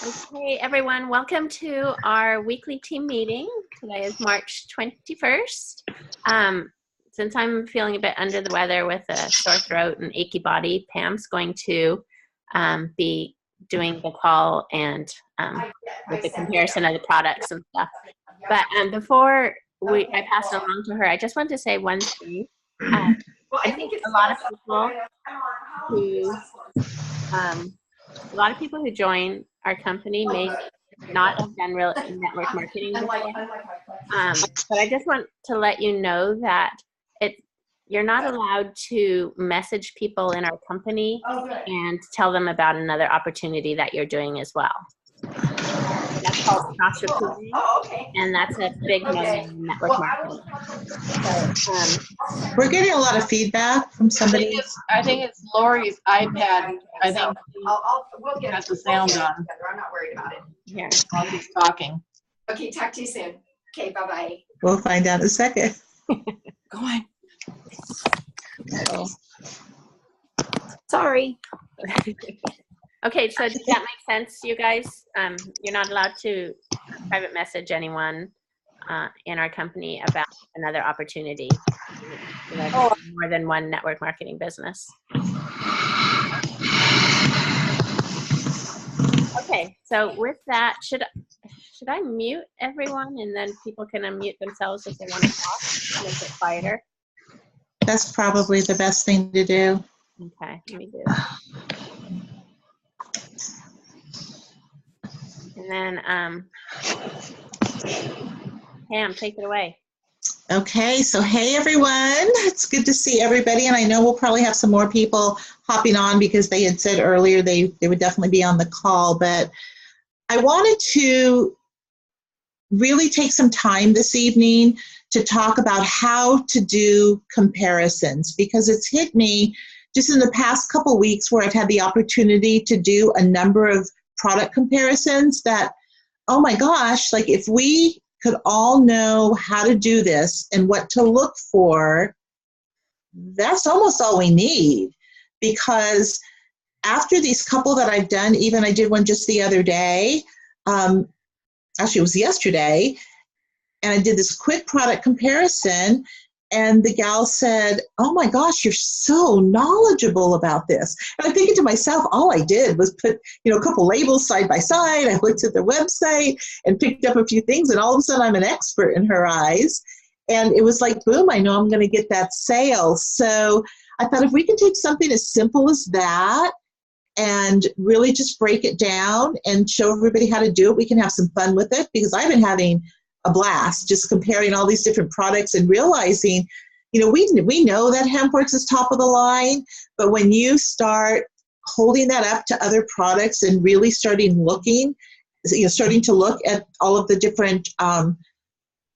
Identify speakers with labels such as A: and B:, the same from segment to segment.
A: Okay, everyone, welcome to our weekly team meeting. Today is March 21st. Since I'm feeling a bit under the weather with a sore throat and achy body, Pam's going to be doing the call and with the comparison of the products and stuff. But before I pass it along to her, I just want to say one thing. I think a lot of people who join our company may not have done real network marketing before. But I just want to let you know that you're not allowed to message people in our company and tell them about another opportunity that you're doing as well. That's called cross-recruiting, and that's a big no in network marketing. So,
B: we're getting a lot of feedback from somebody.
C: I think it's Lori's iPad. I think we'll get the sound on.
D: I'm not worried about it.
A: Here,
C: while he's talking.
D: Okay, talk to you soon. Okay, bye-bye.
B: We'll find out in a second.
C: Go on.
D: Sorry.
A: Okay, so does that make sense, you guys? You're not allowed to private message anyone in our company about another opportunity. More than one network marketing business. Okay, so with that, should I mute everyone and then people can unmute themselves if they want to talk? Make it quieter.
B: That's probably the best thing to do.
A: Okay, let me do that. And then, Pam, take it away.
B: Okay, so hey everyone, it's good to see everybody, and I know we'll probably have some more people hopping on because they had said earlier they would definitely be on the call, but I wanted to really take some time this evening to talk about how to do comparisons, because it's hit me just in the past couple weeks where I've had the opportunity to do a number of product comparisons that, oh my gosh, like if we could all know how to do this and what to look for, that's almost all we need. Because after these couple that I've done, even I did one just the other day, actually it was yesterday, and I did this quick product comparison, and the gal said, oh my gosh, you're so knowledgeable about this. And I'm thinking to myself, all I did was put, a couple labels side by side. I looked at their website and picked up a few things, and all of a sudden I'm an expert in her eyes. And it was like, boom, I know I'm going to get that sale. So I thought if we can take something as simple as that and really just break it down and show everybody how to do it, we can have some fun with it, because I've been having a blast just comparing all these different products and realizing, we know that HempWorx is top of the line, but when you start holding that up to other products and really starting to look at all of the different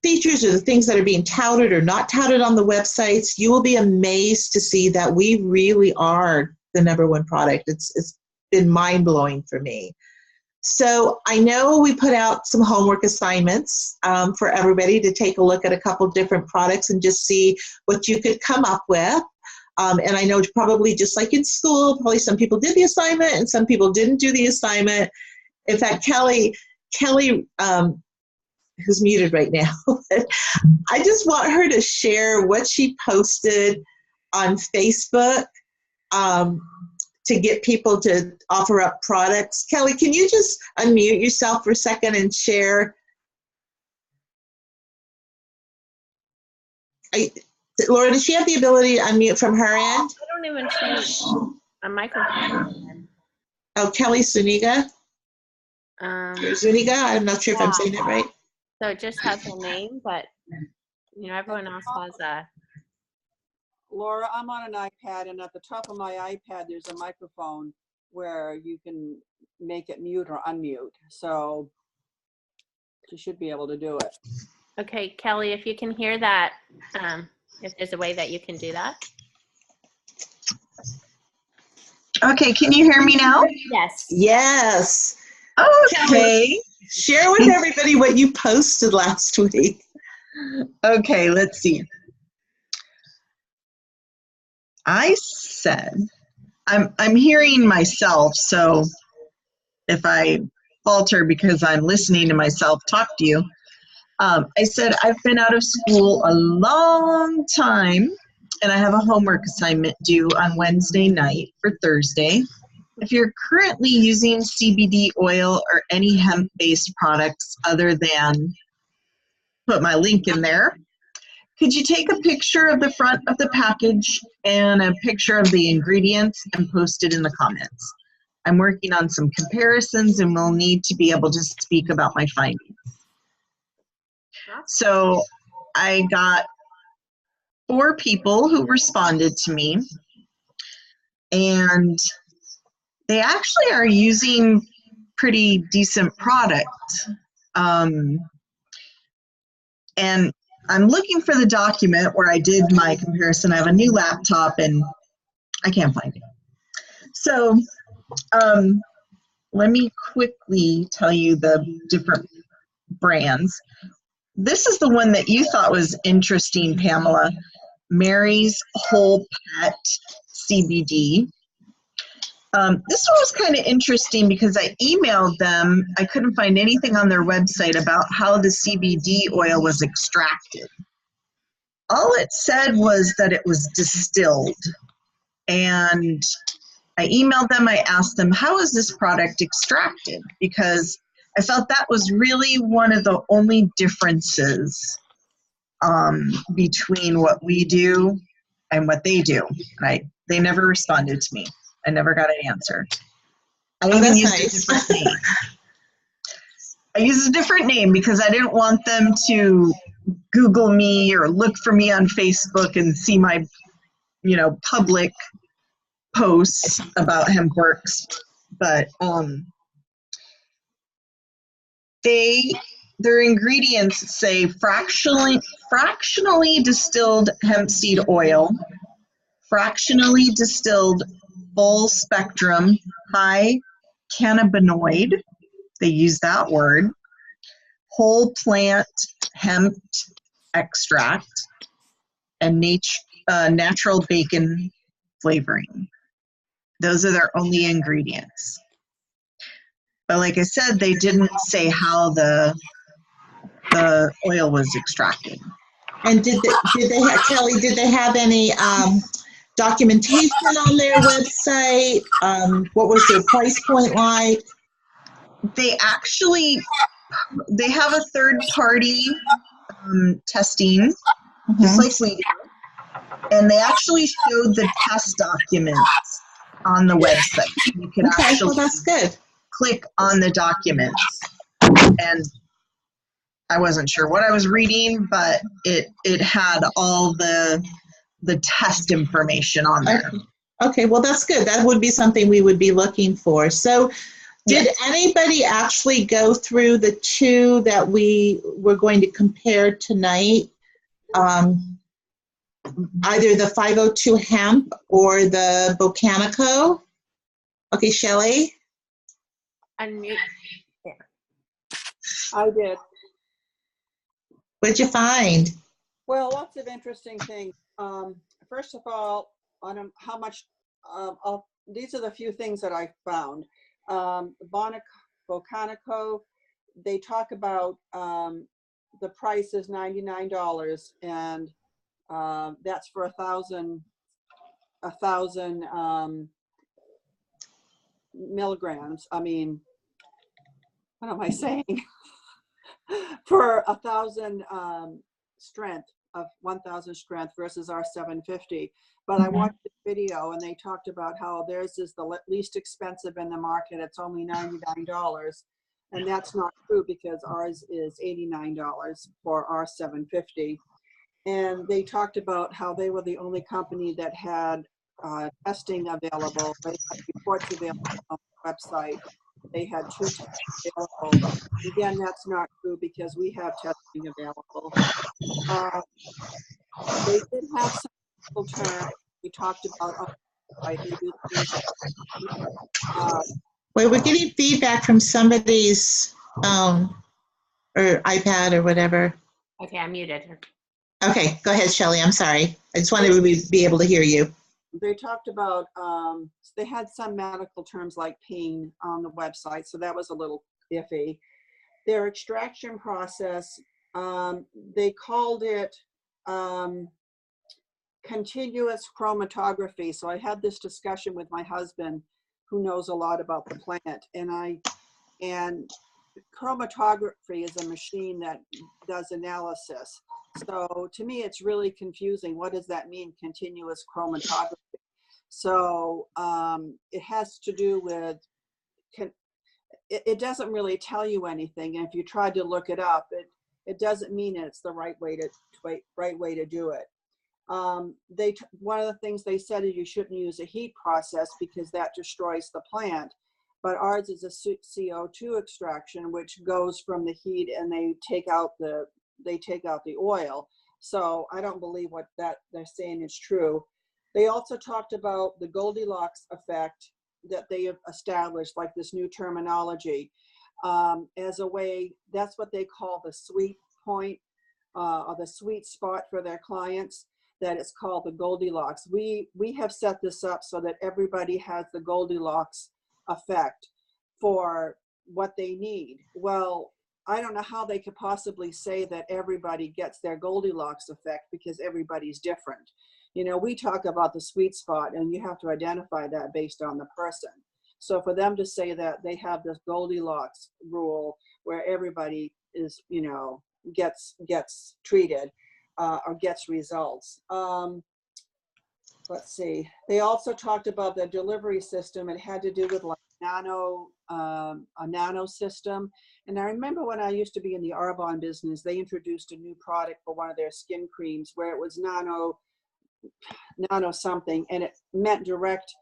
B: features or the things that are being touted or not touted on the websites, you will be amazed to see that we really are the number one product. It's been mind-blowing for me. So I know we put out some homework assignments for everybody to take a look at a couple different products and just see what you could come up with. And I know probably just like in school, probably some people did the assignment and some people didn't do the assignment. In fact, Kelly, who's muted right now, I just want her to share what she posted on Facebook to get people to offer up products. Kelly, can you just unmute yourself for a second and share? Laura, does she have the ability to unmute from her end?
A: I don't even see a microphone.
B: Oh, Kelly Zuniga? Zuniga? I'm not sure if I'm saying it right.
A: So it just has her name, but everyone else has a...
E: Laura, I'm on an iPad, and at the top of my iPad, there's a microphone where you can make it mute or unmute. So you should be able to do it.
A: Okay, Kelly, if you can hear that, if there's a way that you can do that.
F: Okay, can you hear me now?
A: Yes.
B: Yes.
F: Okay.
B: Share with everybody what you posted last week.
F: Okay, let's see. I said, I'm hearing myself, so if I falter because I'm listening to myself talk to you. I said, I've been out of school a long time, and I have a homework assignment due on Wednesday night for Thursday. If you're currently using CBD oil or any hemp-based products other than, put my link in there, could you take a picture of the front of the package and a picture of the ingredients and post it in the comments? I'm working on some comparisons and will need to be able to speak about my findings. So I got 4 people who responded to me, and they actually are using pretty decent product. And I'm looking for the document where I did my comparison. I have a new laptop and I can't find it. So let me quickly tell you the different brands. This is the one that you thought was interesting, Pamela. Mary's Whole Pet CBD. This one was kind of interesting because I emailed them. I couldn't find anything on their website about how the CBD oil was extracted. All it said was that it was distilled. And I emailed them, I asked them, how is this product extracted? Because I felt that was really one of the only differences between what we do and what they do. Right? They never responded to me. I never got an answer. I even used a different name. I used a different name because I didn't want them to Google me or look for me on Facebook and see my, public posts about HempWorx. But their ingredients say fractionally distilled hemp seed oil, fractionally distilled full spectrum high cannabinoid, they use that word, whole plant hemp extract, and natural bacon flavoring. Those are their only ingredients. But like I said, they didn't say how the oil was extracted.
B: And did they have, Kelly, did they have any documentation on their website? What was their price point like?
F: They have a third party testing, just like we do. And they actually showed the test documents on the website. You can actually
B: well, that's good.
F: click on the documents. And I wasn't sure what I was reading, but it had all the test information on there.
B: Okay, well, that's good. That would be something we would be looking for. So did anybody actually go through the 2 that we were going to compare tonight? Either the 502 hemp or the Botanico? Okay, Shelley?
A: Unmute.
E: I did.
B: What'd you find?
E: Well, lots of interesting things. First of all, on how much, these are the few things that I found. Botanico, they talk about the price is $99, and that's for 1,000 milligrams. I mean, what am I saying? For 1,000 strength of 1,000 strength versus our 750. But I watched the video and they talked about how theirs is the least expensive in the market. It's only $99. And that's not true because ours is $89 for our 750. And they talked about how they were the only company that had testing available. They had reports available on the website. They had 2 tests available. Again, that's not true because we have testing available. They did have some technical terms we talked about.
B: Wait, we're getting feedback from somebody's phone or iPad or whatever.
A: Okay, I muted her.
B: Okay, go ahead, Shelley. I'm sorry. I just wanted to be able to hear you.
E: They talked about, they had some medical terms like pain on the website, so that was a little iffy. Their extraction process, they called it continuous chromatography. So I had this discussion with my husband, who knows a lot about the plant, and chromatography is a machine that does analysis. So to me, it's really confusing. What does that mean, continuous chromatography? So it has to do with, it doesn't really tell you anything. And if you try to look it up, it doesn't mean it's the right way to do it. One of the things they said is you shouldn't use a heat process because that destroys the plant. But ours is a CO2 extraction, which goes from the heat, and they take out the oil. So I don't believe what that they're saying is true. They also talked about the Goldilocks effect that they have established, like this new terminology, as a way. That's what they call the sweet point, or the sweet spot for their clients. That it's called the Goldilocks. We have set this up so that everybody has the Goldilocks effect for what they need. Well, I don't know how they could possibly say that everybody gets their Goldilocks effect, because everybody's different. You know, we talk about the sweet spot, and you have to identify that based on the person. So for them to say that they have this Goldilocks rule where everybody is, you know, gets treated or gets results. Let's see. They also talked about the delivery system. It had to do with like a nano system. And I remember when I used to be in the Arbonne business, they introduced a new product for one of their skin creams where it was nano something, and it meant direct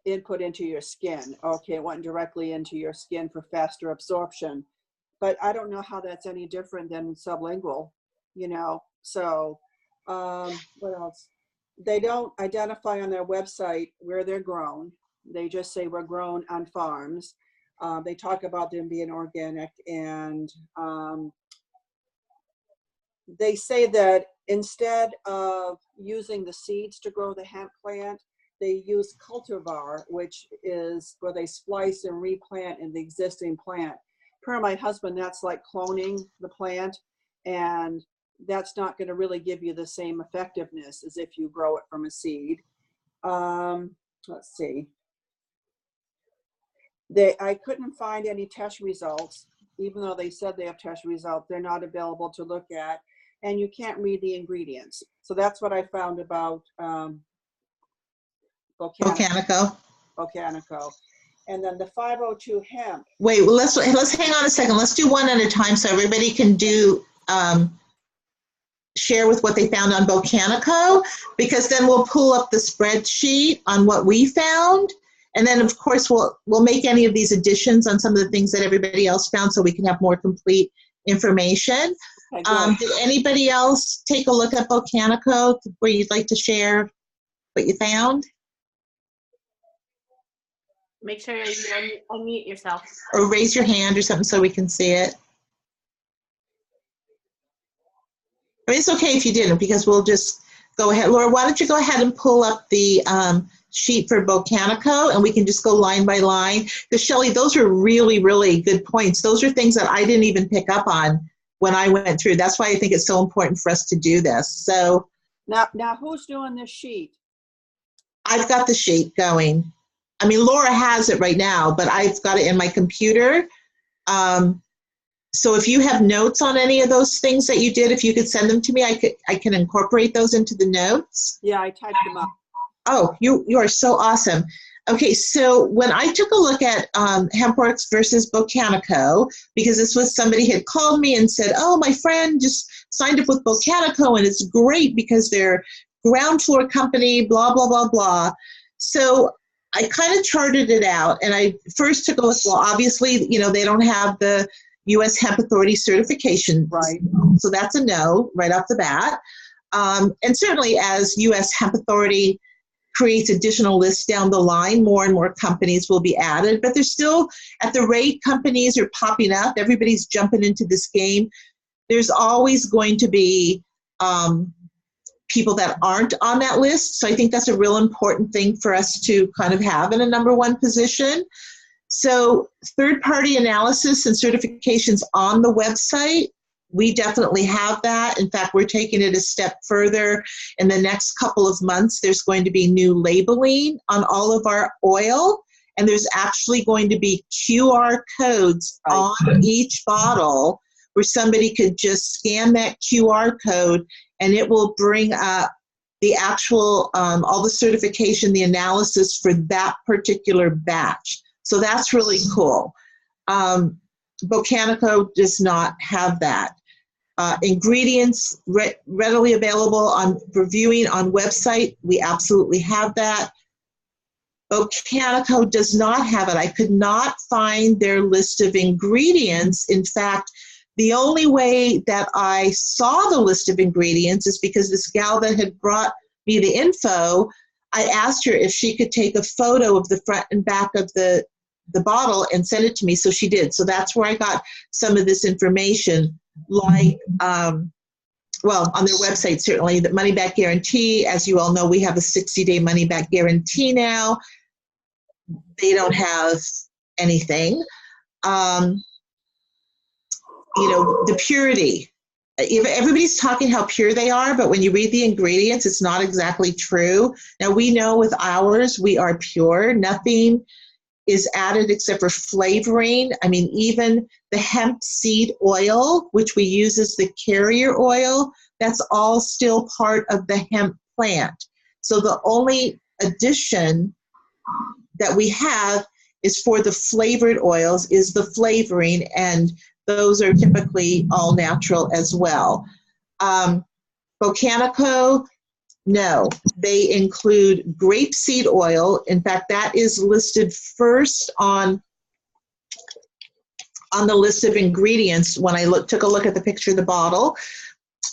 E: input into your skin. Okay, it went directly into your skin for faster absorption. But I don't know how that's any different than sublingual, you know. So what else? They don't identify on their website where they're grown. They just say we're grown on farms. They talk about them being organic, and they say that instead of using the seeds to grow the hemp plant, they use cultivar, which is where they splice and replant in the existing plant. Per my husband, that's like cloning the plant, and that's not going to really give you the same effectiveness as if you grow it from a seed. Let's see. I couldn't find any test results, even though they said they have test results. They're not available to look at, and you can't read the ingredients. So that's what I found about
B: Botanico.
E: And then the 502 hemp.
B: Wait, well, let's hang on a second. Let's do one at a time so everybody can do share with what they found on Botanico, because then we'll pull up the spreadsheet on what we found, and then of course we'll make any of these additions on some of the things that everybody else found, so we can have more complete information.
E: Okay,
B: did anybody else take a look at Botanico where you'd like to share what you found?
A: Make sure you unmute yourself.
B: Or raise your hand or something so we can see it. I mean, it's okay if you didn't, because we'll just go ahead. Laura, why don't you go ahead and pull up the sheet for Botanico, and we can just go line by line. Because Shelley, those are really, really good points. Those are things that I didn't even pick up on when I went through. That's why I think it's so important for us to do this. So
E: now who's doing this sheet?
B: I've got the sheet going. I mean, Laura has it right now, but I've got it in my computer. So if you have notes on any of those things that you did, if you could send them to me, I can incorporate those into the notes.
E: Yeah, I typed them up.
B: Oh, you are so awesome. Okay, so when I took a look at HempWorx versus Botanico, because this was somebody had called me and said, oh, my friend just signed up with Botanico, and it's great because they're ground floor company, blah, blah, blah, blah. So I kind of charted it out, and I first took a look. Well, obviously, you know, they don't have the U.S. Hemp Authority certification.
E: Right.
B: So that's a no right off the bat. And certainly as U.S. Hemp Authority creates additional lists down the line, more and more companies will be added. But there's still, at the rate companies are popping up, everybody's jumping into this game, there's always going to be people that aren't on that list. So I think that's a real important thing for us to kind of have in a number one position. So third-party analysis and certifications on the website, we definitely have that. In fact, we're taking it a step further. In the next couple of months, there's going to be new labeling on all of our oil, and there's actually going to be QR codes on each bottle where somebody could just scan that QR code and it will bring up the actual, all the certification, the analysis for that particular batch. So that's really cool. Botanico does not have that. Ingredients readily available for viewing on website, we absolutely have that. Botanico does not have it. I could not find their list of ingredients. In fact, the only way that I saw the list of ingredients is because this gal that had brought me the info, I asked her if she could take a photo of the front and back of the bottle and send it to me, so she did. So that's where I got some of this information, like, well, on their website, certainly, the money-back guarantee. As you all know, we have a 60-day money-back guarantee now. They don't have anything. You know, the purity. Everybody's talking how pure they are, but when you read the ingredients, it's not exactly true. Now, we know with ours, we are pure. Nothing is added except for flavoring. I mean, even the hemp seed oil, which we use as the carrier oil, that's all still part of the hemp plant. So the only addition that we have is for the flavored oils is the flavoring, and those are typically all natural as well. Botanico, no, they include grapeseed oil. In fact, that is listed first on the list of ingredients when I took a look at the picture of the bottle.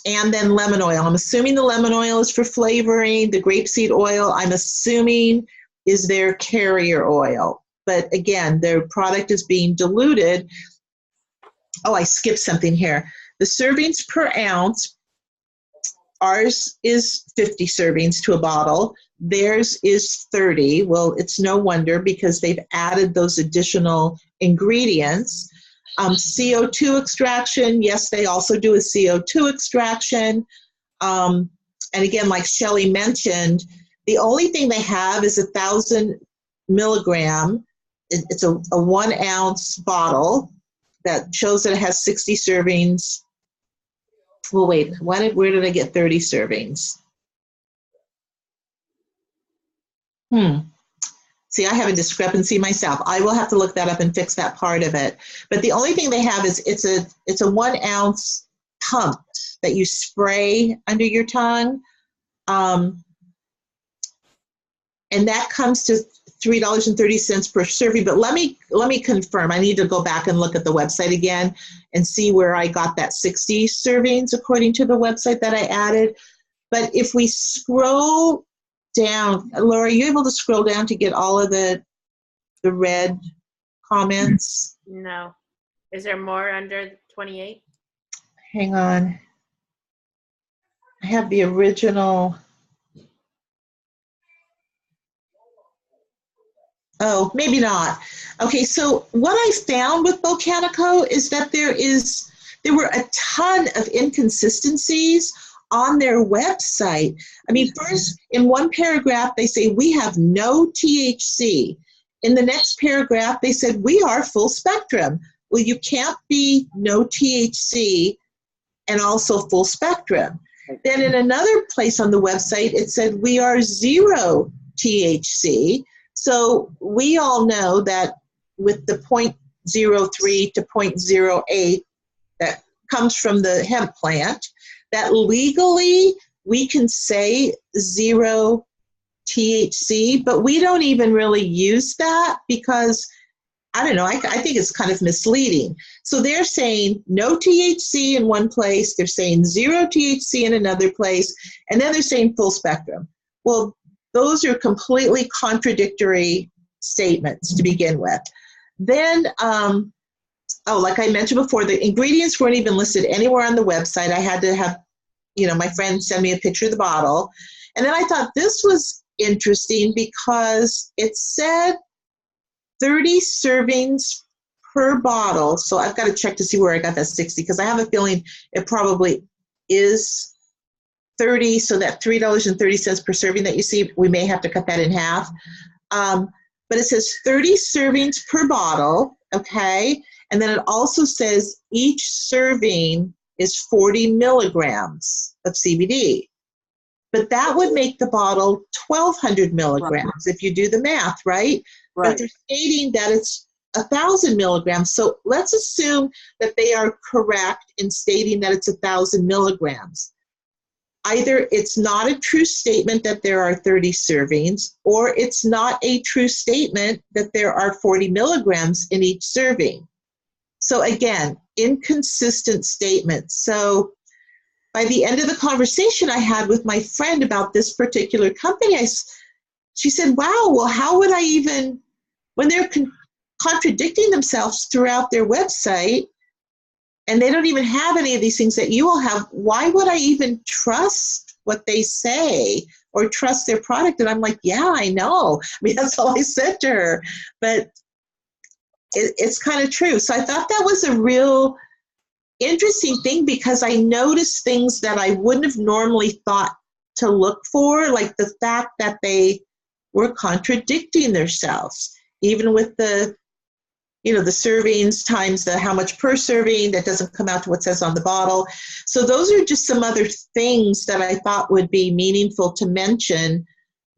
B: And then lemon oil. I'm assuming the lemon oil is for flavoring. The grapeseed oil, I'm assuming, is their carrier oil. But again, their product is being diluted. Oh, I skipped something here. The servings per ounce, ours is 50 servings to a bottle. Theirs is 30. Well, it's no wonder because they've added those additional ingredients. CO2 extraction, yes, they also do a CO2 extraction. And again, like Shelley mentioned, the only thing they have is 1,000 milligram. It's a 1 ounce bottle that shows that it has 60 servings. Well, wait, where did I get 30 servings? See, I have a discrepancy myself. I will have to look that up and fix that part of it. But the only thing they have is it's a 1 ounce pump that you spray under your tongue. And that comes to $3.30 per serving. But let me confirm. I need to go back and look at the website again and see where I got that 60 servings according to the website that I added. But if we scroll down, Laura, are you able to scroll down to get all of the red comments?
A: No. Is there more under 28?
B: Hang on. I have the original. Oh, maybe not. Okay, so what I found with Botanico is that there were a ton of inconsistencies on their website. I mean, first, in one paragraph, they say, we have no THC. In the next paragraph, they said, we are full spectrum. Well, you can't be no THC and also full spectrum. Then in another place on the website, it said, we are 0 THC. So we all know that with the 0.03 to 0.08 that comes from the hemp plant, that legally we can say 0 THC, but we don't even really use that because, I don't know, I think it's kind of misleading. So they're saying no THC in one place, they're saying 0 THC in another place, and then they're saying full spectrum. Well, those are completely contradictory statements to begin with. Then, like I mentioned before, the ingredients weren't even listed anywhere on the website. I had to have, my friend send me a picture of the bottle. And then I thought this was interesting because it said 30 servings per bottle. So I've got to check to see where I got that 60, because I have a feeling it probably is 30. So that $3.30 per serving that you see, we may have to cut that in half. But it says 30 servings per bottle, okay? And then it also says each serving is 40 milligrams of CBD. But that would make the bottle 1,200 milligrams if you do the math, right?
E: Right.
B: But they're stating that it's 1,000 milligrams. So let's assume that they are correct in stating that it's 1,000 milligrams. Either it's not a true statement that there are 30 servings, or it's not a true statement that there are 40 milligrams in each serving. So again, inconsistent statements. So by the end of the conversation I had with my friend about this particular company, she said, wow, well, how would I even, when they're contradicting themselves throughout their website, and they don't even have any of these things that you all have, why would I even trust what they say or trust their product? And I'm like, yeah, I know. I mean, that's all I said to her. But it's kind of true. So I thought that was a real interesting thing, because I noticed things that I wouldn't have normally thought to look for, like the fact that they were contradicting themselves, even with the, you know, the servings times the how much per serving, that doesn't come out to what says on the bottle. So those are just some other things that I thought would be meaningful to mention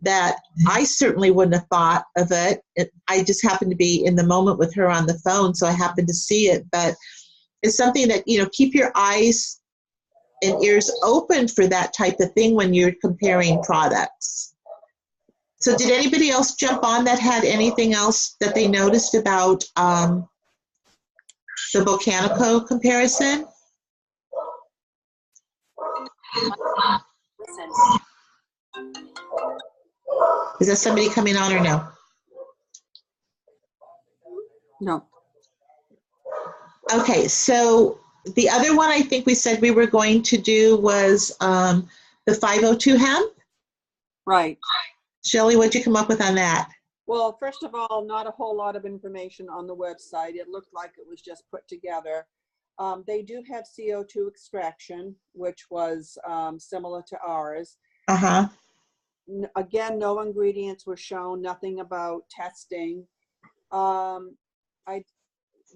B: that I certainly wouldn't have thought of it. I just happened to be in the moment with her on the phone, so I happened to see it. But it's something that, you know, keep your eyes and ears open for that type of thing when you're comparing products. So did anybody else jump on that had anything else that they noticed about the Botanico comparison? Is that somebody coming on or no?
E: No.
B: Okay, so the other one I think we said we were going to do was the 502 hemp.
E: Right.
B: Shelley, what'd you come up with on that?
E: Well, first of all, not a whole lot of information on the website. It looked like it was just put together. They do have CO2 extraction, which was similar to ours.
B: Uh-huh.
E: Again, no ingredients were shown, nothing about testing.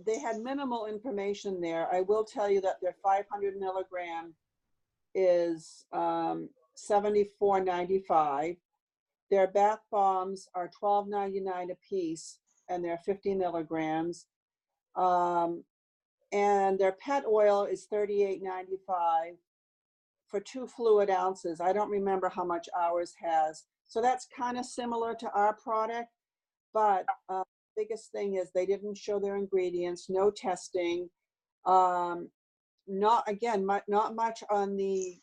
E: They had minimal information there. I will tell you that their 500 milligram is $74.95. Their bath bombs are $12.99 a piece, and they're 50 milligrams. And their pet oil is $38.95 for 2 fluid ounces. I don't remember how much ours has. So that's kind of similar to our product, but biggest thing is they didn't show their ingredients, no testing, not much on the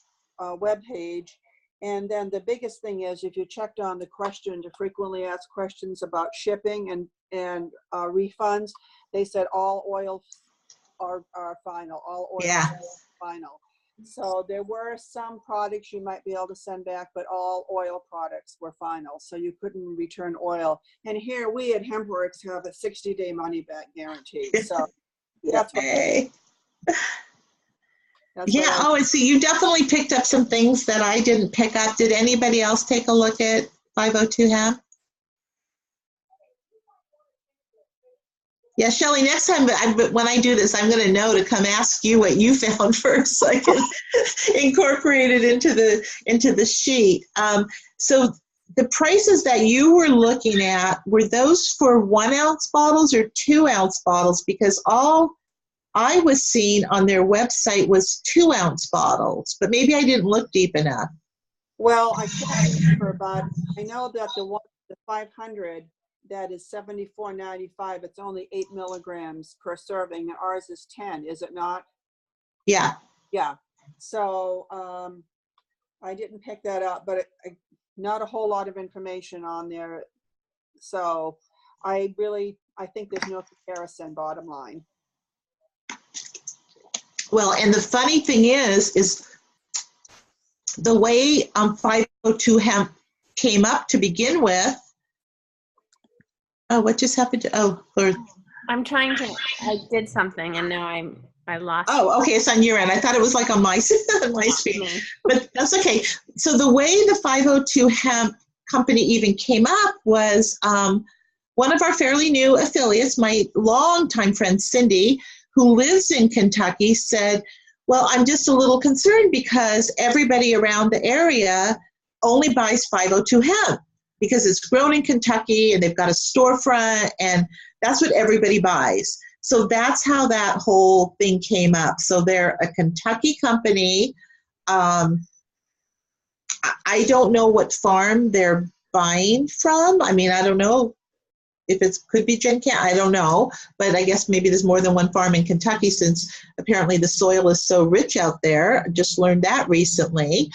E: web page. And then the biggest thing is, if you checked on the question to frequently asked questions about shipping and refunds, they said all oils are final, all oils are final. So there were some products you might be able to send back, but all oil products were final. So you couldn't return oil. And here we at HempWorx have a 60-day money back guarantee. So that's what.
B: Oh, and see, you definitely picked up some things that I didn't pick up. Did anybody else take a look at 502 hemp? Yeah, Shelley, next time when I do this, I'm going to know to come ask you what you found first, so I can incorporate it into the sheet. So the prices that you were looking at, were those for 1 ounce bottles or 2 ounce bottles? Because all I was seeing on their website was 2 ounce bottles, but maybe I didn't look deep enough.
E: Well, I can't remember, but I know that the 500, that is $74.95. It's only 8 milligrams per serving, and ours is 10. Is it not?
B: Yeah.
E: Yeah. So I didn't pick that up, but not a whole lot of information on there. So I think there's no comparison, bottom line.
B: Well, and the funny thing is the way 502 hemp came up to begin with, Oh, what just happened to, oh, Lord.
A: I'm trying to, I did something and now I lost
B: Oh, okay, it's on your end. I thought it was like on my, my screen,
A: me.
B: but that's okay. So the way the 502 Hemp company even came up was one of our fairly new affiliates, my longtime friend Cindy, who lives in Kentucky, said, well, I'm just a little concerned because everybody around the area only buys 502 hemp because it's grown in Kentucky and they've got a storefront and that's what everybody buys. So that's how that whole thing came up. So they're a Kentucky company. I don't know what farm they're buying from. I mean, I don't know if it could be Gen-Can, I don't know. But I guess maybe there's more than one farm in Kentucky since apparently the soil is so rich out there. I just learned that recently.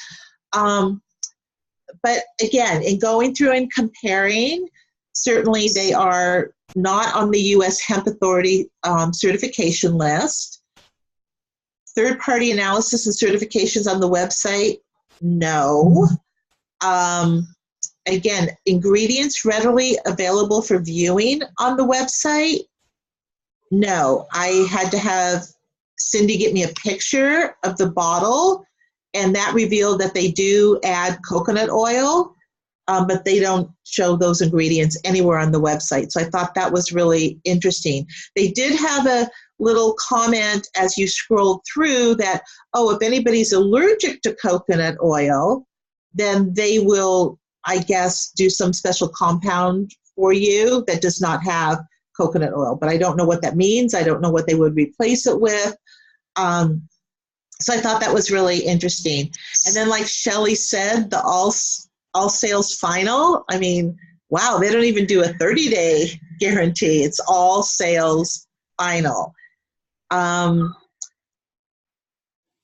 B: But again, in going through and comparing, certainly they are not on the U.S. Hemp Authority certification list. Third-party analysis and certifications on the website, no. Again, ingredients readily available for viewing on the website, no. I had to have Cindy get me a picture of the bottle, and that revealed that they do add coconut oil, but they don't show those ingredients anywhere on the website. So I thought that was really interesting. They did have a little comment as you scrolled through that, oh, if anybody's allergic to coconut oil, then they will, I guess, do some special compound for you that does not have coconut oil. But I don't know what that means. I don't know what they would replace it with. So I thought that was really interesting. And then like Shelley said, the all sales final, I mean, wow, they don't even do a 30-day guarantee. It's all sales final.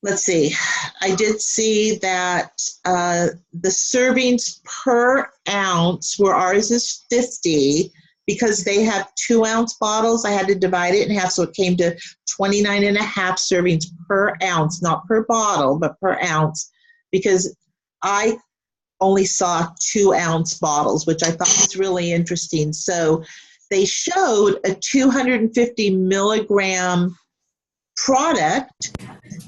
B: Let's see, I did see that the servings per ounce, where ours is 50, because they have 2-ounce bottles, I had to divide it in half, so it came to 29 and a half servings per ounce, not per bottle, but per ounce, because I only saw 2-ounce bottles, which I thought was really interesting. So they showed a 250 milligram product,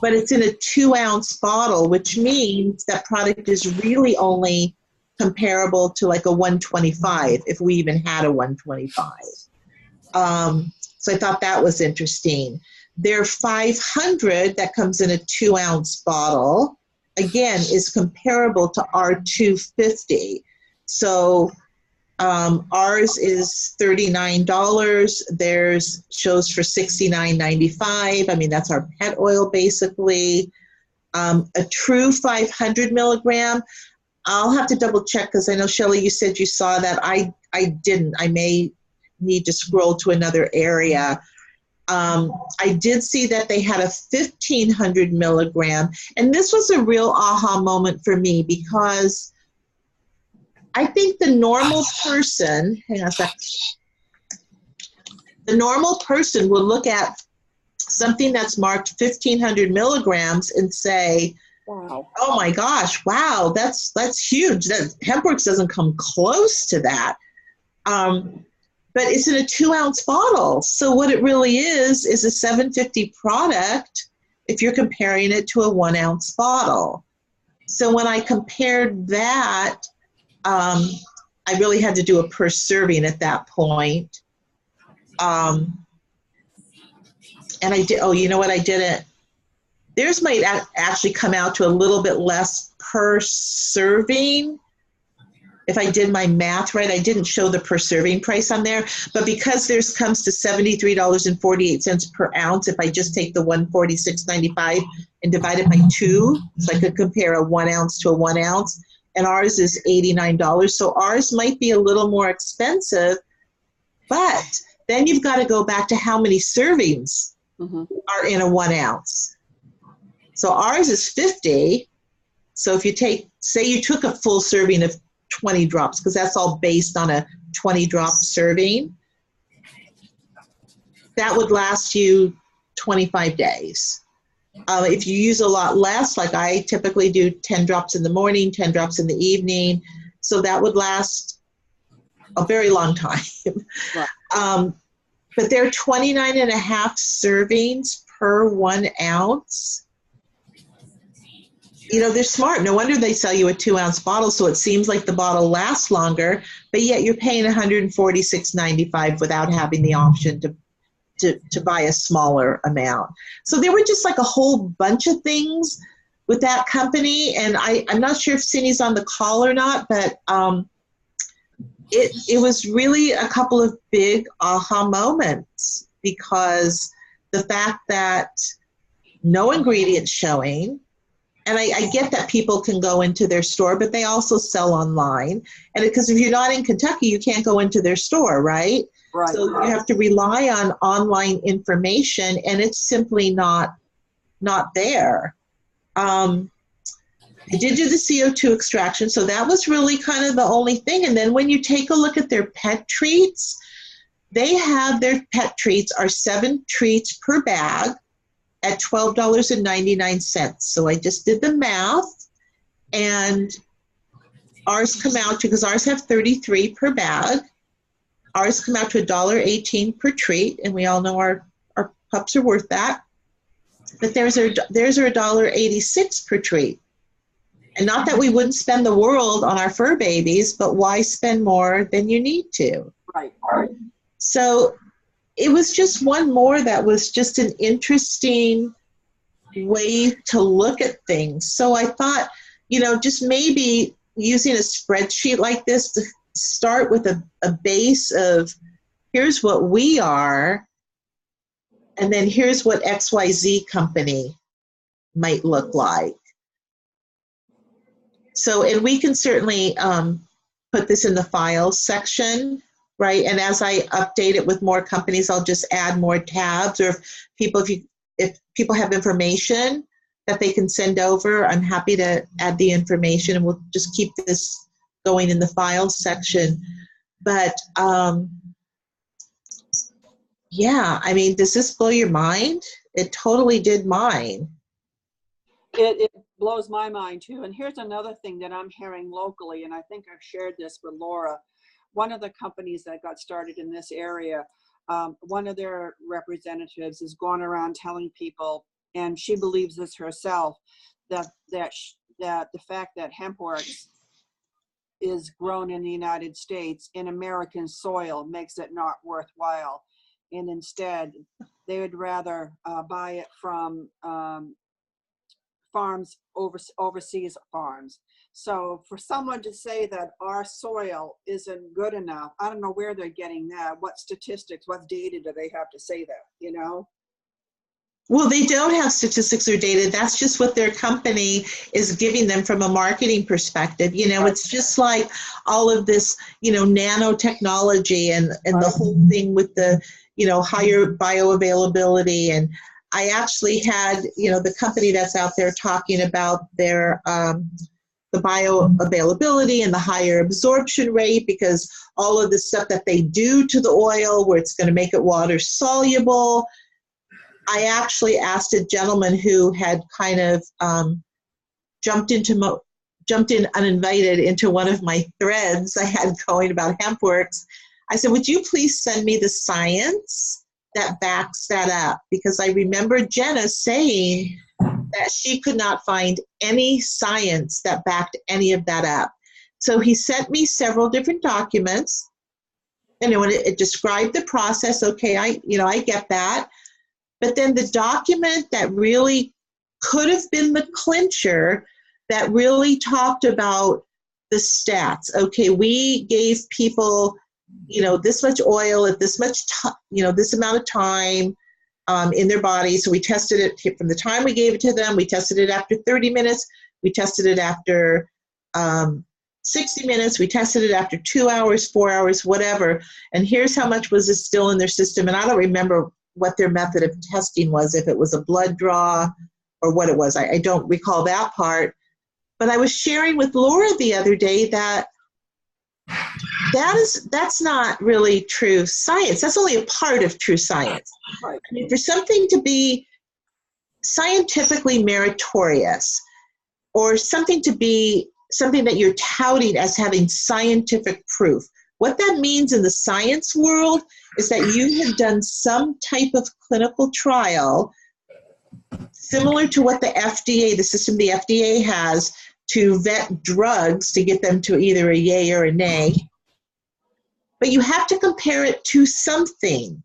B: but it's in a 2-ounce bottle, which means that product is really only comparable to like a 125, if we even had a 125. So I thought that was interesting. Their 500 that comes in a 2-ounce bottle, again, is comparable to our 250. So ours is $39. Theirs shows for $69.95. I mean, that's our pet oil, basically. A true 500 milligram, I'll have to double check because I know, Shelley, you said you saw that. I didn't. I may need to scroll to another area. I did see that they had a 1,500 milligram, and this was a real aha moment for me because I think the normal person, hang on a second, the normal person will look at something that's marked 1,500 milligrams and say,
E: Wow.
B: oh my gosh, wow, that's huge. That HempWorx doesn't come close to that. But it's in a 2-ounce bottle. So what it really is a 750 product if you're comparing it to a 1-ounce bottle. So when I compared that, I really had to do a per serving at that point. And I did, oh, you know what, I didn't. Theirs might actually come out to a little bit less per serving. If I did my math right, I didn't show the per serving price on there, but because theirs comes to $73.48 per ounce, if I just take the $146.95 and divide it by 2, so I could compare a 1 ounce to a 1 ounce, and ours is $89. So ours might be a little more expensive, but then you've got to go back to how many servings are in a 1 ounce. So ours is 50. So if you take, say you took a full serving of 20 drops, because that's all based on a 20 drop serving, that would last you 25 days. If you use a lot less, like I typically do 10 drops in the morning, 10 drops in the evening, so that would last a very long time.
E: Right.
B: But they're 29 and a half servings per 1 ounce. You know, they're smart. No wonder they sell you a 2-ounce bottle, so it seems like the bottle lasts longer, but yet you're paying $146.95 without having the option to buy a smaller amount. So there were just like a whole bunch of things with that company, and I'm not sure if Cindy's on the call or not, but it was really a couple of big aha moments, because the fact that no ingredients showing, and I get that people can go into their store, but they also sell online. And because if you're not in Kentucky, you can't go into their store, right?
E: Right.
B: So you have to rely on online information, and it's simply not there. They did do the CO2 extraction, so that was really kind of the only thing. And then when you take a look at their pet treats, they have their pet treats are 7 treats per bag at $12.99. So I just did the math, and ours come out to, because ours have 33 per bag, ours come out to $1.18 per treat, and we all know our pups are worth that. But theirs are $1.86 per treat. And not that we wouldn't spend the world on our fur babies, but why spend more than you need to?
E: Right.
B: So it was just one more that was just an interesting way to look at things. So I thought, you know, just maybe using a spreadsheet like this to start with a base of here's what we are, and then here's what XYZ company might look like. So, and we can certainly put this in the files section, right? And as I update it with more companies, I'll just add more tabs. Or if people have information that they can send over, I'm happy to add the information, and we'll just keep this going in the files section. But yeah, I mean, does this blow your mind? It totally did mine.
E: It blows my mind too. And here's another thing that I'm hearing locally, and I think I've shared this with Laura. One of the companies that got started in this area, one of their representatives is going around telling people, and she believes this herself, that the fact that HempWorx is grown in the United States in American soil makes it not worthwhile. And instead, they would rather buy it from farms, overseas farms. So for someone to say that our soil isn't good enough, I don't know where they're getting that. What statistics, what data do they have to say that, you know?
B: Well, they don't have statistics or data. That's just what their company is giving them from a marketing perspective. You know, it's just like all of this, you know, nanotechnology and the whole thing with the, you know, higher bioavailability. And I actually had, you know, the company that's out there talking about their the bioavailability and the higher absorption rate, because all of the stuff that they do to the oil where it's going to make it water soluble. I actually asked a gentleman who had kind of jumped in uninvited into one of my threads I had going about HempWorx. I said, would you please send me the science that backs that up? Because I remember Jenna saying that she could not find any science that backed any of that up. So he sent me several different documents, and it described the process. Okay, I get that. But then the document that really could have been the clincher, that really talked about the stats. Okay, we gave people, you know, this much oil at this much, this amount of time in their body. So we tested it from the time we gave it to them. We tested it after 30 minutes. We tested it after 60 minutes. We tested it after 2 hours, 4 hours, whatever. And here's how much was it still in their system. And I don't remember what their method of testing was, if it was a blood draw or what it was. I don't recall that part. But I was sharing with Laura the other day that that's not really true science. That's only a part of true science. I mean, for something to be scientifically meritorious, or something to be something that you're touting as having scientific proof, What that means in the science world is that you have done some type of clinical trial similar to what the FDA, the system the FDA has to vet drugs to get them to either a yay or a nay. But you have to compare it to something.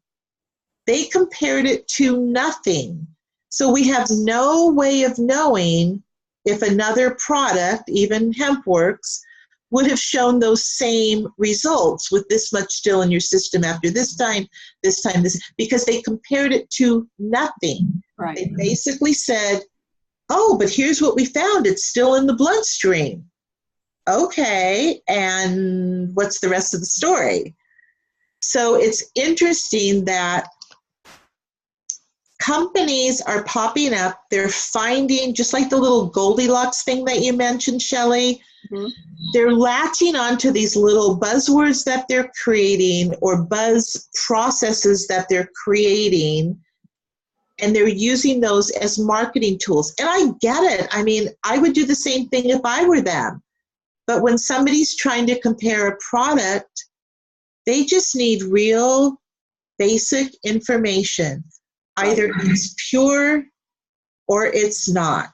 B: They compared it to nothing. So we have no way of knowing if another product, even HempWorx, would have shown those same results with this much still in your system after this time, this, because they compared it to nothing.
E: Right.
B: They basically said, oh, but here's what we found. It's still in the bloodstream. Okay, and what's the rest of the story? So it's interesting that companies are popping up. They're finding, just like the little Goldilocks thing that you mentioned, Shelley, they're latching onto these little buzzwords that they're creating or buzz processes that they're creating, and they're using those as marketing tools. And I get it. I mean, I would do the same thing if I were them. But when somebody's trying to compare a product, they just need real basic information. Either it's pure or it's not.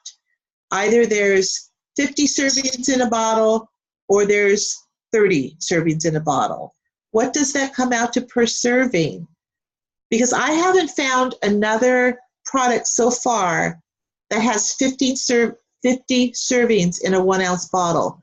B: Either there's 50 servings in a bottle or there's 30 servings in a bottle. What does that come out to per serving? Because I haven't found another product so far that has 50 servings in a 1 ounce bottle.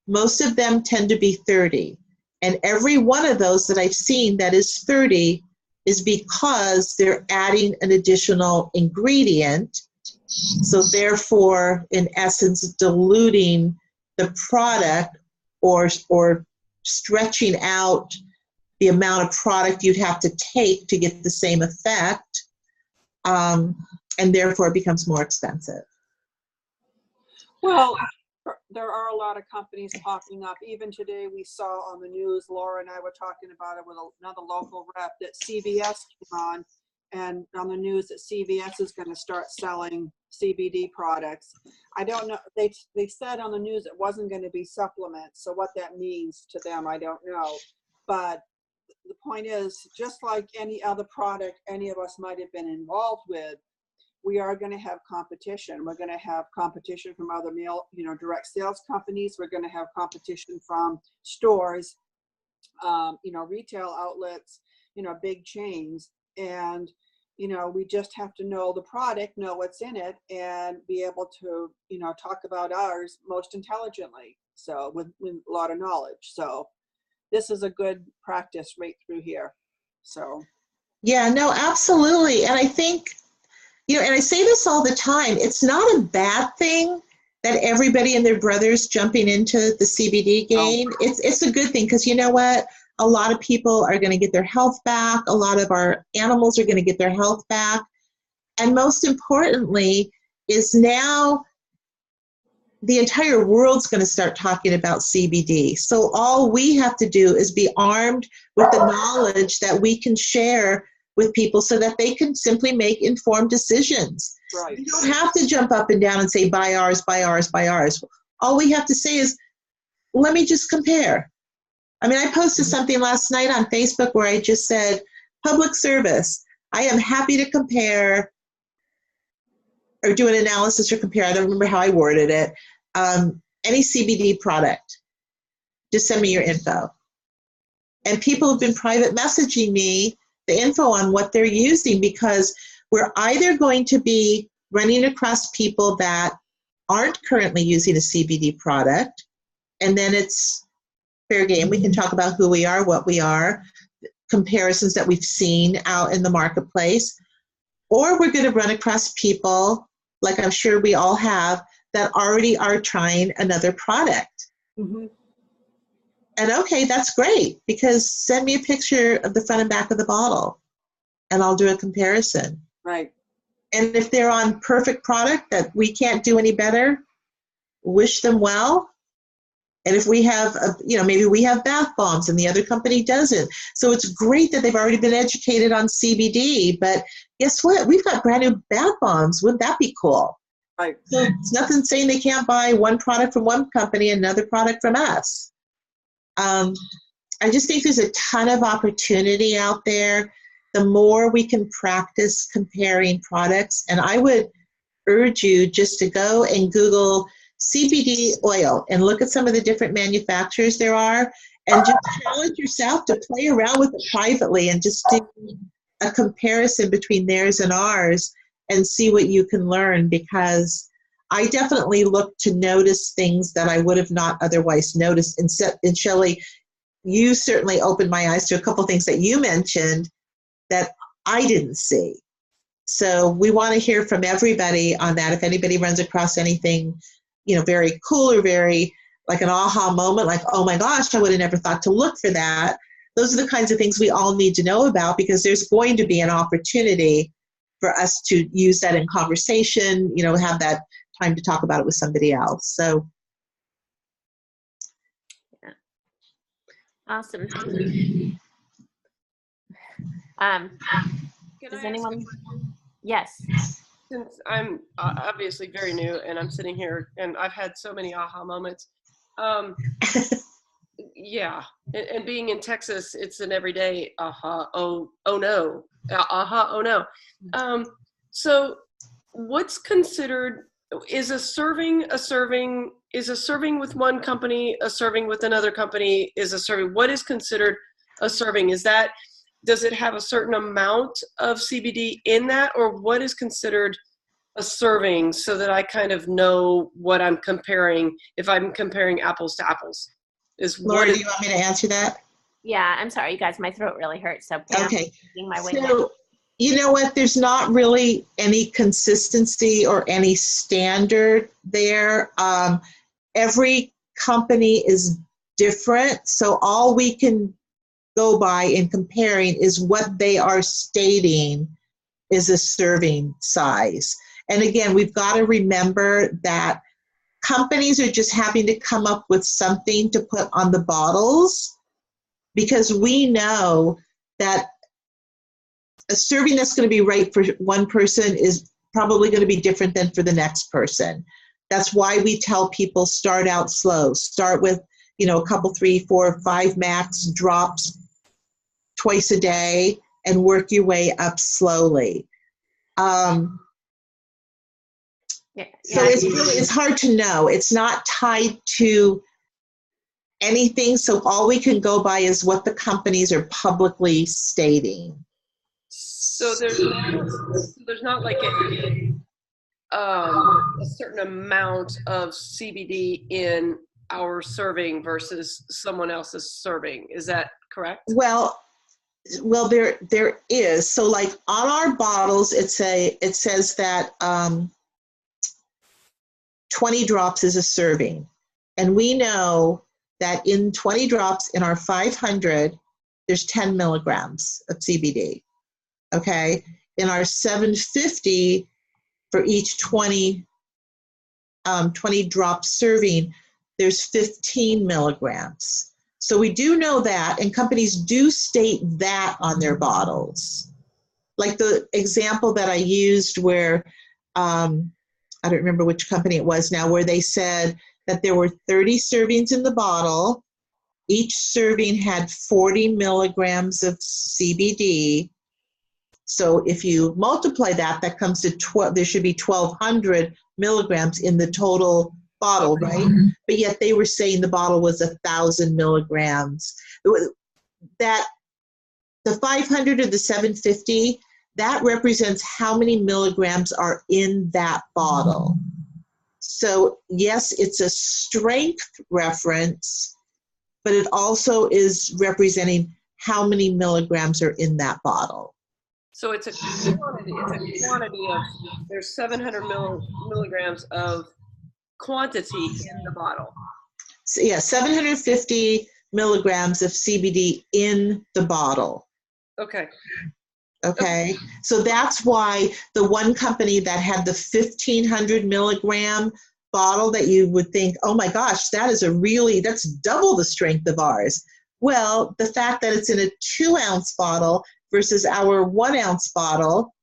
B: Most of them tend to be 30. And every one of those that I've seen that is 30 is because they're adding an additional ingredient. So therefore, in essence, diluting the product or stretching out the amount of product you'd have to take to get the same effect, and therefore it becomes more expensive.
E: Well, there are a lot of companies popping up. Even today we saw on the news, Laura and I were talking about it with another local rep, that CVS came on, and on the news that CVS is going to start selling CBD products. I don't know. They said on the news it wasn't going to be supplements. So what that means to them, I don't know. But the point is, just like any other product any of us might have been involved with, we are going to have competition. We're going to have competition from other direct sales companies. We're going to have competition from stores, retail outlets, big chains. And, we just have to know the product, know what's in it, and be able to, talk about ours most intelligently. So with a lot of knowledge. So this is a good practice right through here. So.
B: Yeah, no, absolutely. And I think, and I say this all the time, it's not a bad thing that everybody and their brother's jumping into the CBD game. It's a good thing, because you know what? A lot of people are going to get their health back. A lot of our animals are going to get their health back. And most importantly is now the entire world's going to start talking about CBD. So all we have to do is be armed with the knowledge that we can share with people so that they can simply make informed decisions.
E: Right.
B: You don't have to jump up and down and say, buy ours, buy ours, buy ours. All we have to say is, let me just compare. I mean, I posted something last night on Facebook where I just said, public service, I am happy to compare or do an analysis or compare. I don't remember how I worded it. Any CBD product, just send me your info. And people have been private messaging me the info on what they're using, because we're either going to be running across people that aren't currently using a CBD product, and then it's fair game. We can talk about who we are, what we are, comparisons that we've seen out in the marketplace, or we're going to run across people, like I'm sure we all have, that already are trying another product.
E: Mm-hmm.
B: And okay, that's great, because send me a picture of the front and back of the bottle and I'll do a comparison.
E: Right.
B: And if they're on perfect product that we can't do any better, wish them well. And if we have, maybe we have bath bombs and the other company doesn't. So it's great that they've already been educated on CBD, but guess what? We've got brand new bath bombs. Wouldn't that be cool?
E: Right.
B: So it's nothing saying they can't buy one product from one company and another product from us. I just think there's a ton of opportunity out there. The more we can practice comparing products, and I would urge you just to go and Google CBD oil and look at some of the different manufacturers there are, and just challenge yourself to play around with it privately and just do a comparison between theirs and ours and see what you can learn, because I definitely look to notice things that I would have not otherwise noticed. And Shelley, you certainly opened my eyes to a couple things that you mentioned that I didn't see. So we want to hear from everybody on that. If anybody runs across anything, very cool or very like an aha moment, like, oh my gosh, I would have never thought to look for that. Those are the kinds of things we all need to know about, because there's going to be an opportunity for us to use that in conversation, have that time to talk about it with somebody else. So.
A: Yeah. Awesome. Does anyone? Yes.
G: Since I'm obviously very new and I'm sitting here and I've had so many aha moments. Yeah, and being in Texas, it's an everyday aha, oh no, aha, oh no. So what's considered, is a serving with one company, a serving with another company, is a serving, what is considered a serving? Does it have a certain amount of CBD in that, or what is considered a serving, so that I kind of know what I'm comparing, if I'm comparing apples to apples?
B: Laura, do you want me to answer that?
A: Yeah, I'm sorry, you guys, my throat really hurts. So
B: okay.
A: My way
B: so, you know what? There's not really any consistency or any standard there. Every company is different, so all we can go by in comparing is what they are stating is a serving size. And again, we've got to remember that companies are just having to come up with something to put on the bottles, because we know that a serving that's going to be right for one person is probably going to be different than for the next person. That's why we tell people start out slow. Start with, a couple, 3, 4, 5 max drops twice a day and work your way up slowly. So it's hard to know. It's not tied to anything. So all we can go by is what the companies are publicly stating.
G: So there's not like a certain amount of CBD in our serving versus someone else's serving. Is that correct?
B: Well, there is. So like on our bottles, it says that 20 drops is a serving. And we know that in 20 drops in our 500, there's 10 milligrams of CBD. Okay. In our 750, for each 20 drop serving, there's 15 milligrams. So we do know that, and companies do state that on their bottles. Like the example that I used where, I don't remember which company it was now, where they said that there were 30 servings in the bottle. Each serving had 40 milligrams of CBD. So if you multiply that, that comes to 12, there should be 1,200 milligrams in the total bottle, right? But yet they were saying the bottle was 1,000 milligrams. That the 500 or the 750, that represents how many milligrams are in that bottle. So yes, it's a strength reference, but it also is representing how many milligrams are in that bottle.
G: So it's a quantity of, there's 700 milligrams of quantity in the bottle.
B: So yeah, 750 milligrams of CBD in the bottle.
G: Okay.
B: Okay, so that's why the one company that had the 1,500 milligram bottle that you would think, oh my gosh, that's double the strength of ours. Well, the fact that it's in a 2-ounce bottle versus our 1-ounce bottle.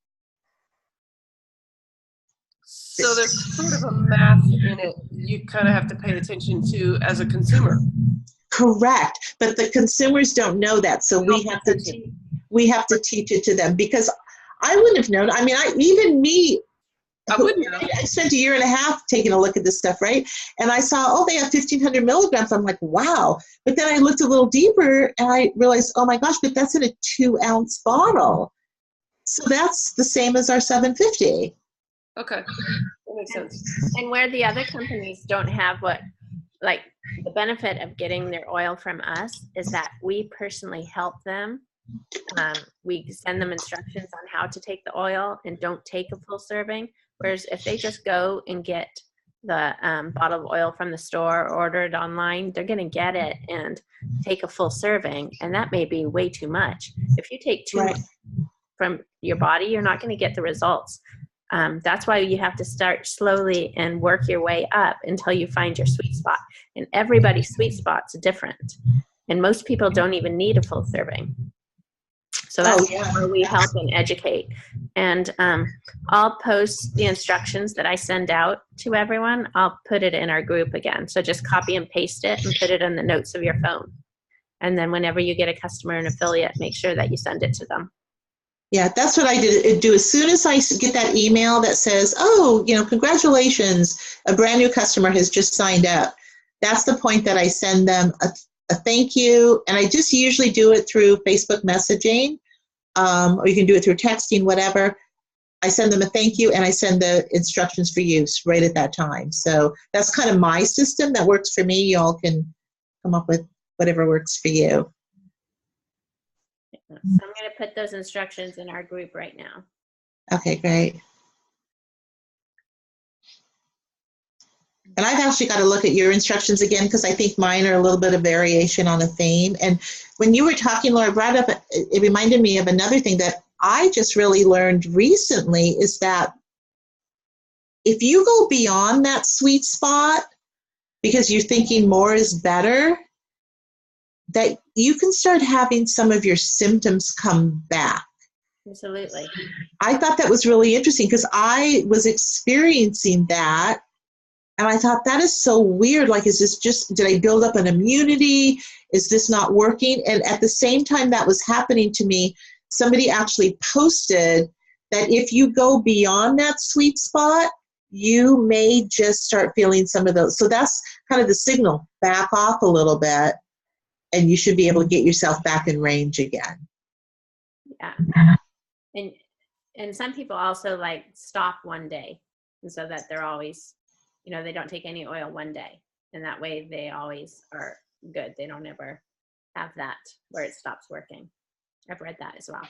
G: So there's sort of a math in it you kind of have to pay attention to as a consumer.
B: Correct. But the consumers don't know that. So we have to teach it to them, because I wouldn't have known. I mean,
G: I wouldn't know.
B: I spent a year and a half taking a look at this stuff, right? And I saw, oh, they have 1,500 milligrams. I'm like, wow. But then I looked a little deeper and I realized, oh my gosh, but that's in a 2-ounce bottle. So that's the same as our 750.
G: Okay, that makes sense.
A: And where the other companies don't have like the benefit of getting their oil from us is that we personally help them. We send them instructions on how to take the oil and don't take a full serving. Whereas if they just go and get the bottle of oil from the store or order it online, they're going to get it and take a full serving. And that may be way too much. If you take too much from your body, you're not going to get the results. That's why you have to start slowly and work your way up until you find your sweet spot. And everybody's sweet spot's different. And most people don't even need a full serving. So that's where we help and educate. And I'll post the instructions that I send out to everyone. I'll put it in our group again. So just copy and paste it and put it in the notes of your phone. And then whenever you get a customer and affiliate, make sure that you send it to them.
B: Yeah, that's what I do. As soon as I get that email that says, oh, congratulations, a brand new customer has just signed up. That's the point that I send them a thank you. And I just usually do it through Facebook messaging, or you can do it through texting, whatever. I send them a thank you and I send the instructions for use right at that time. So that's kind of my system that works for me. Y'all can come up with whatever works for you.
A: So I'm going to put those instructions in our group right now.
B: Okay, great. And I've actually got to look at your instructions again, because I think mine are a little bit of variation on a theme. And when you were talking, Laura, brought up, it reminded me of another thing that I just really learned recently, is that if you go beyond that sweet spot because you're thinking more is better, that you can start having some of your symptoms come back.
A: Absolutely.
B: I thought that was really interesting, because I was experiencing that. And I thought, that is so weird. Like, is this did I build up an immunity? Is this not working? And at the same time that was happening to me, somebody actually posted that if you go beyond that sweet spot, you may just start feeling some of those. So that's kind of the signal, back off a little bit, and you should be able to get yourself back in range again.
A: Yeah. And some people also stop one day, and so that they're always, they don't take any oil one day, and that way they always are good. They don't ever have that where it stops working. I've read that as well.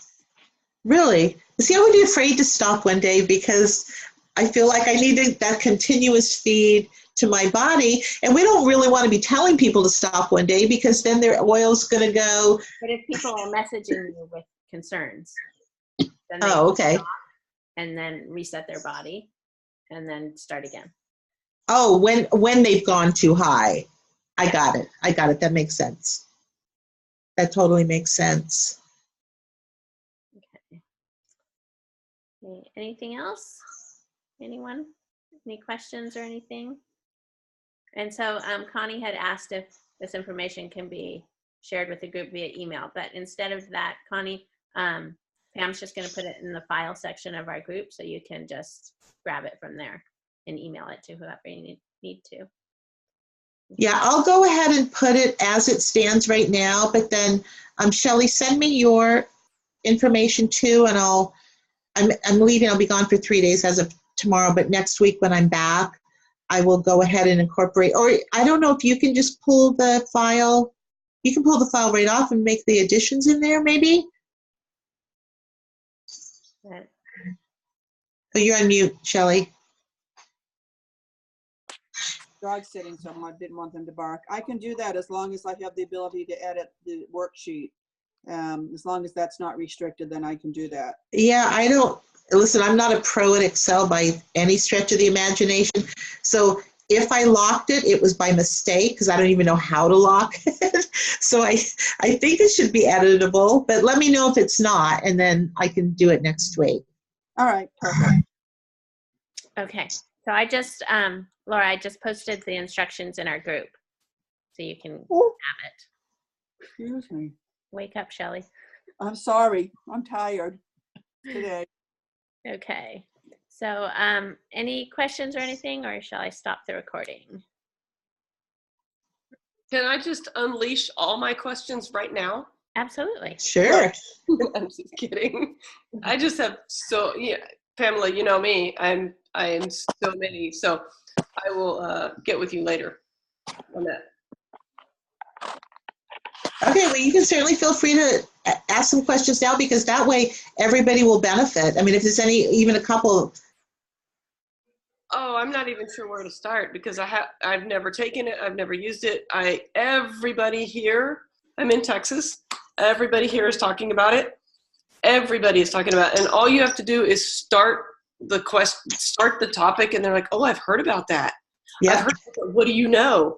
B: Really? See, I would be afraid to stop one day, because I feel like I need that continuous feed to my body. And we don't really want to be telling people to stop one day, because then their oil's going to go.
A: But if people are messaging you with concerns, then they
B: okay.
A: stop and then reset their body and then start again.
B: Oh, when they've gone too high. I got it. That makes sense. That totally makes sense.
A: Okay. Anything else? Anyone? Any questions or anything? And so Connie had asked if this information can be shared with the group via email, but instead of that, Connie, Pam's just going to put it in the file section of our group, so you can just grab it from there and email it to whoever you need to.
B: Yeah, I'll go ahead and put it as it stands right now, but then Shelley, send me your information too, and I'm leaving. I'll be gone for 3 days as of tomorrow, but next week when I'm back, I will go ahead and incorporate, or I don't know if you can just pull the file. You can pull the file right off and make the additions in there, maybe?
A: Right.
B: Oh, you're on mute, Shelley.
E: Dog sitting, so I didn't want them to bark. I can do that as long as I have the ability to edit the worksheet. As long as that's not restricted, then I can do that.
B: Yeah, listen, I'm not a pro at Excel by any stretch of the imagination. So if I locked it, it was by mistake, because I don't even know how to lock it. So I think it should be editable, but let me know if it's not, and then I can do it next week.
E: All right, perfect.
A: Okay. So I just, Laura, I just posted the instructions in our group. so you can
E: Oh.
A: have it.
E: Excuse me.
A: Wake up, Shelley.
E: I'm sorry. I'm tired today.
A: Okay. So any questions or anything, or shall I stop the recording?
G: Can I just unleash all my questions right now?
A: Absolutely.
B: Sure.
G: I'm just kidding. I just have Pamela, you know me. I am so many. So I will get with you later on that.
B: Okay, well, you can certainly feel free to ask some questions now, because that way everybody will benefit. I mean, if there's even a couple.
G: Oh, I'm not even sure where to start, because I've never taken it. I've never used it. Everybody here, I'm in Texas. Everybody here is talking about it. Everybody is talking about it. And all you have to do is start the topic, and they're like, oh, I've heard about that.
B: Yeah.
G: I've heard, what do you know?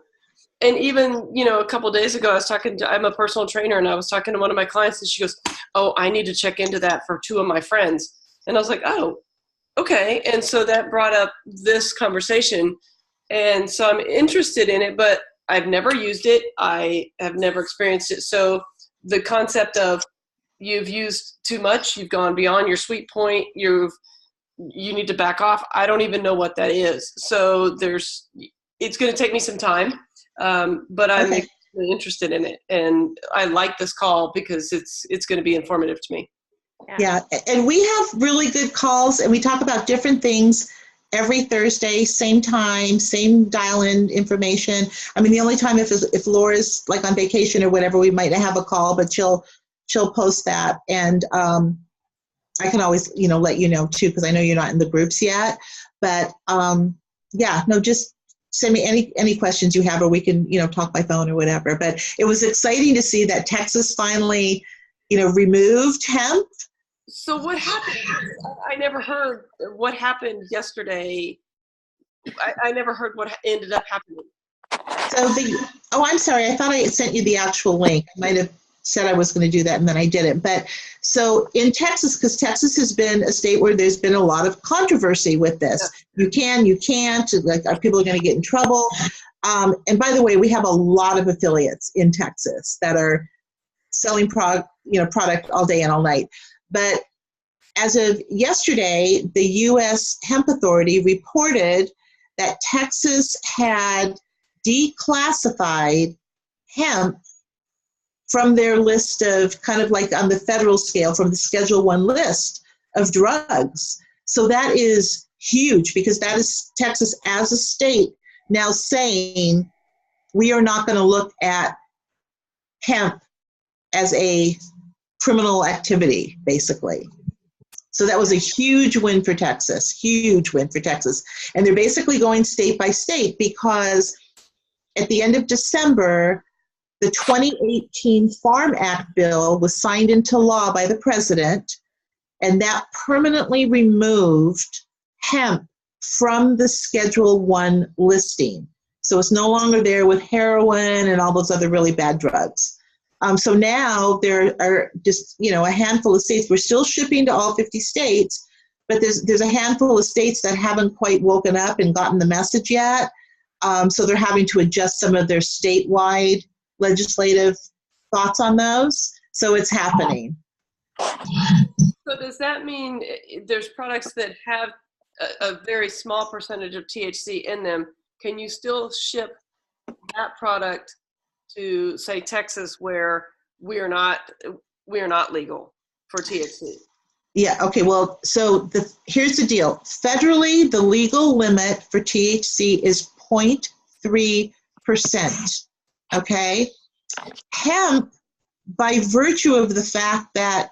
G: And even, a couple of days ago, I'm a personal trainer, and I was talking to one of my clients, and she goes, oh, I need to check into that for 2 of my friends. And I was like, oh, okay. And so that brought up this conversation. And so I'm interested in it, but I've never used it. I have never experienced it. So the concept of you've used too much, you've gone beyond your sweet point, you need to back off. I don't even know what that is. So it's going to take me some time. But I'm really interested in it, and I like this call because it's going to be informative to me.
B: Yeah, and we have really good calls, and we talk about different things every Thursday, same time, same dial-in information. I mean, the only time if Laura's like on vacation or whatever, we might not have a call, but she'll post that, and I can always let you know too, because I know you're not in the groups yet. But just send me any questions you have, or we can talk by phone or whatever. But it was exciting to see that Texas finally removed hemp.
G: So what happened? I never heard what happened yesterday. I never heard what ended up happening.
B: So I'm sorry, I thought I sent you the actual link. I might have said I was going to do that, and then I didn't. But so in Texas, because Texas has been a state where there's been a lot of controversy with this. Yeah. You can't, like, are people going to get in trouble? And by the way, we have a lot of affiliates in Texas that are selling product all day and all night. But as of yesterday, the U.S. Hemp Authority reported that Texas had declassified hemp from their list of, kind of like on the federal scale, from the Schedule I list of drugs. So that is huge, because that is Texas as a state now saying we are not going to look at hemp as a criminal activity, basically. So that was a huge win for Texas, huge win for Texas. And they're basically going state by state, because at the end of December, the 2018 Farm Act bill was signed into law by the president, and that permanently removed hemp from the Schedule I listing. So it's no longer there with heroin and all those other really bad drugs. So now there are just, a handful of states. We're still shipping to all 50 states, but there's a handful of states that haven't quite woken up and gotten the message yet. So they're having to adjust some of their statewide legislative thoughts on those. So it's happening.
G: So does that mean there's products that have a very small percentage of THC in them? Can you still ship that product to, say, Texas, where we are not legal for THC?
B: Yeah, okay, well, so here's the deal. Federally, the legal limit for THC is 0.3%, okay? Hemp, by virtue of the fact that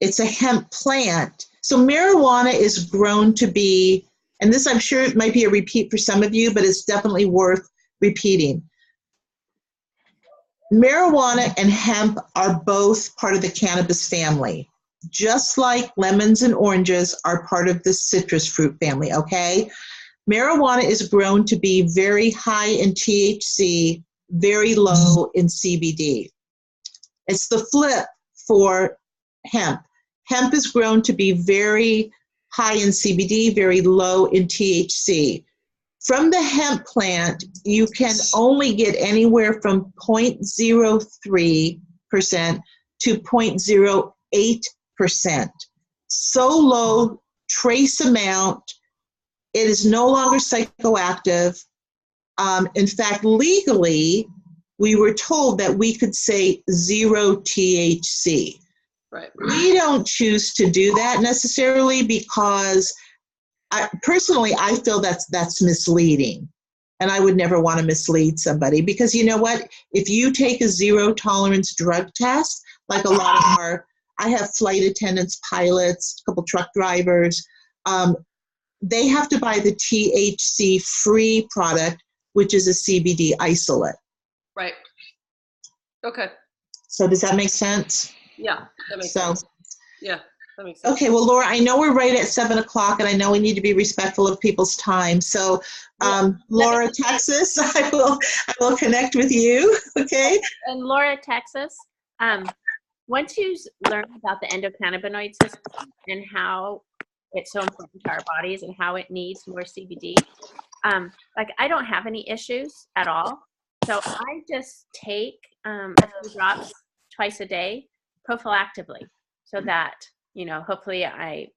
B: it's a hemp plant, so marijuana is grown to be, and this I'm sure it might be a repeat for some of you, but it's definitely worth repeating. Marijuana and hemp are both part of the cannabis family, just like lemons and oranges are part of the citrus fruit family, okay? Marijuana is grown to be very high in THC, very low in CBD. It's the flip for hemp. Hemp is grown to be very high in CBD, very low in THC. From the hemp plant, you can only get anywhere from 0.03% to 0.08%. So low, trace amount. It is no longer psychoactive. In fact, legally, we were told that we could say 0 THC.
G: Right.
B: We don't choose to do that necessarily because personally, I feel that's misleading. And I would never want to mislead somebody because you know what? If you take a zero tolerance drug test, like a lot of I have flight attendants, pilots, a couple truck drivers, they have to buy the THC-free product, which is a CBD isolate.
G: Right. Okay.
B: So does that make sense?
G: Yeah, that makes sense. Yeah, that makes sense.
B: Okay, well, Laura, I know we're right at 7 o'clock, and I know we need to be respectful of people's time. So, Laura, Texas, I will connect with you. Okay.
A: And Laura, Texas. Once you learn about the endocannabinoid system and how it's so important to our bodies and how it needs more CBD, like I don't have any issues at all. So I just take a few drops twice a day prophylactively so that, hopefully I,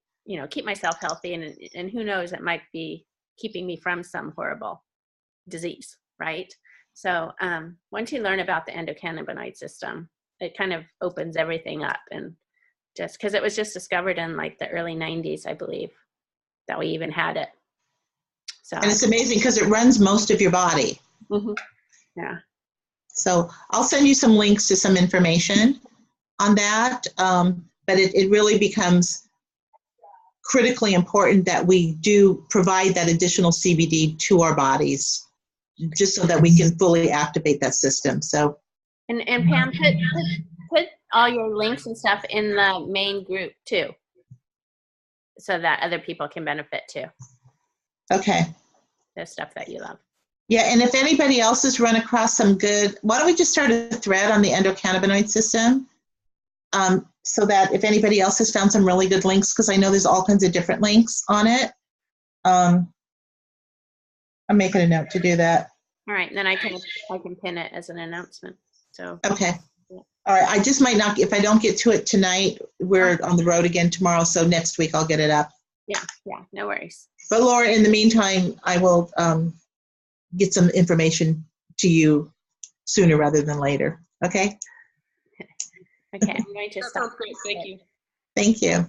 A: keep myself healthy and who knows, it might be keeping me from some horrible disease, right? So once you learn about the endocannabinoid system, it kind of opens everything up, and just because it was just discovered in like the early 90s, I believe, that we even had it. So
B: and it's amazing because it runs most of your body.
A: Mm-hmm. Yeah.
B: So I'll send you some links to some information on that. But it really becomes critically important that we do provide that additional CBD to our bodies, just so that we can fully activate that system. So.
A: And Pam, put all your links and stuff in the main group too, so that other people can benefit too.
B: Okay.
A: The stuff that you love.
B: Yeah, and if anybody else has run across some good, why don't we just start a thread on the endocannabinoid system, so that if anybody else has found some really good links, because I know there's all kinds of different links on it. I'm making a note to do that.
A: All right, then I can pin it as an announcement. So
B: okay. Yeah. All right, I just might not, if I don't get to it tonight, we're on the road again tomorrow, so next week I'll get it up.
A: Yeah, no worries.
B: But Laura, in the meantime, I will get some information to you sooner rather than later. Okay?
A: Okay, I'm going to stop.
G: That sounds great. Thank you.
B: Thank you.